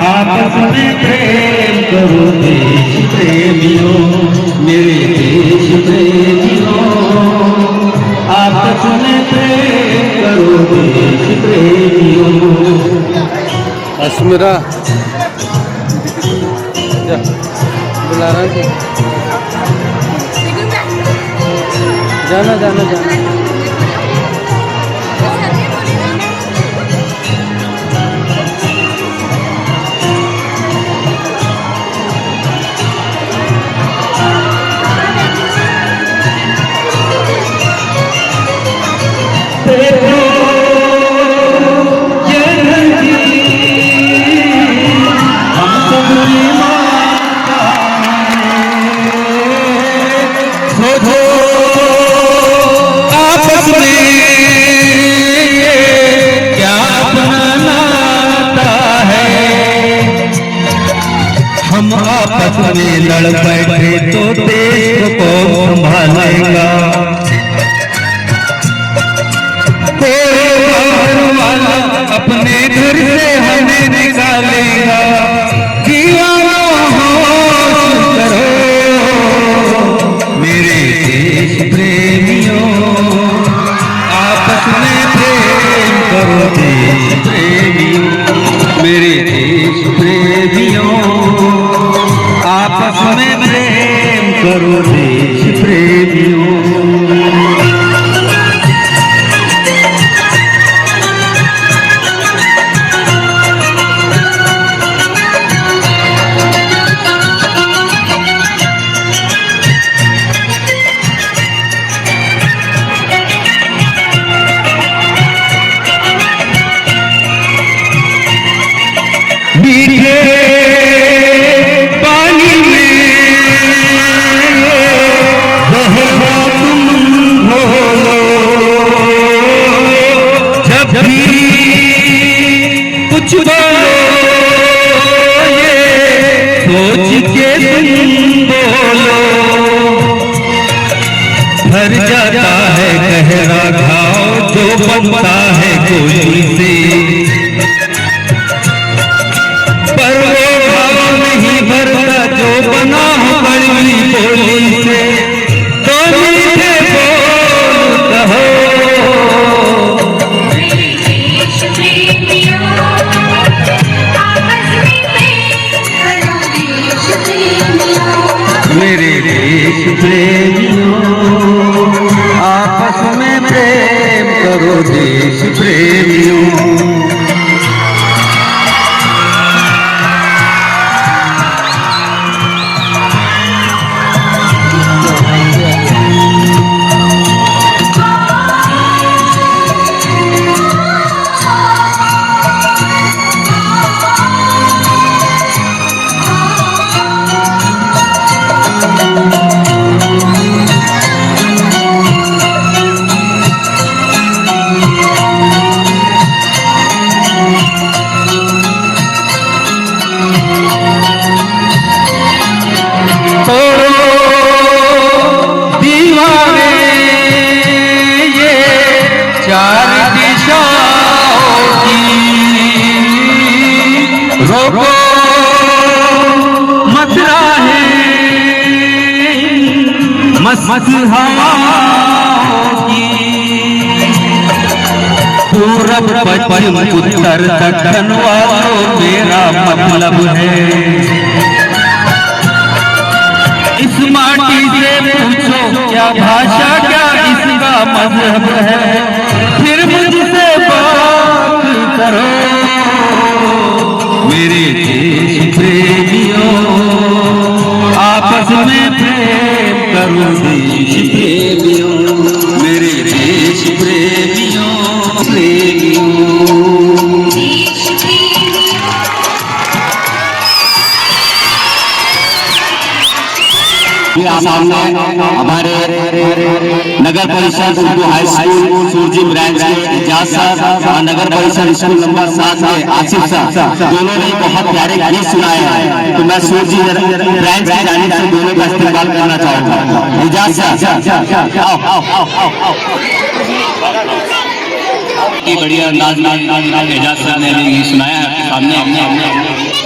आपस में प्रेम करो देश प्रेमियों, मेरे देश प्रेमियों। आपस में प्रेम करो देश प्रेमियों। अस्मिरा बुला रहा है, जाना जाना जाना। हम आपस में लड़ बैठे तो देश को संभालेगा। कोई बाहर वाला अपने घर से हमें निकालेगा। दीवानों होश करो मेरे देश प्रेमियों, आपस में प्रेम करो देश प्रेमियों, मेरे देश प्रेमियों। आपस में प्रेम करो देश प्रेमियों। मीठे पानी में बहरा तुम भोलो, जब भी कुछ बोलो ये सोच के तुम बोलो। भर जाता है गहरा घाव जो बनता है गोली से, पर वो घाव नहीं भरता जो बना हो बड़ी बोली से। तो मीठे बोल कहो मेरे देश प्रेमियों, आपस में प्रेम करो देश प्रेमियों। चार दिशाओं की रोको मत राहें मस्त हवाओं की। पूरब पश्चिम उत्तर दक्षिण वालों मेरा मतलब है। इस माटी से पूछो क्या भाषा क्या इसका मजहब है, फिर मुझसे बात करो मेरे देश प्रेमियों। आपस में प्रेम करो देश प्रेमियों, मेरे देश प्रेमियों प्रेमियों। सामने हमारे नगर परिषद उर्दू हाई स्कूल सूरजी ब्रांच के एजाज सर और नगर परिषद स्कूल नंबर 7 के आसिफ सर दोनों ने बहुत प्यारे गीत सुनाए हैं। तो मैं सूरजी ब्रांच की जानिब से दोनों का इस्तेमाल करना चाहूँगा। एजाज सर आओ। ही बढ़िया अंदाज में एजाज सर ने भी सुनाया है आपके सामने।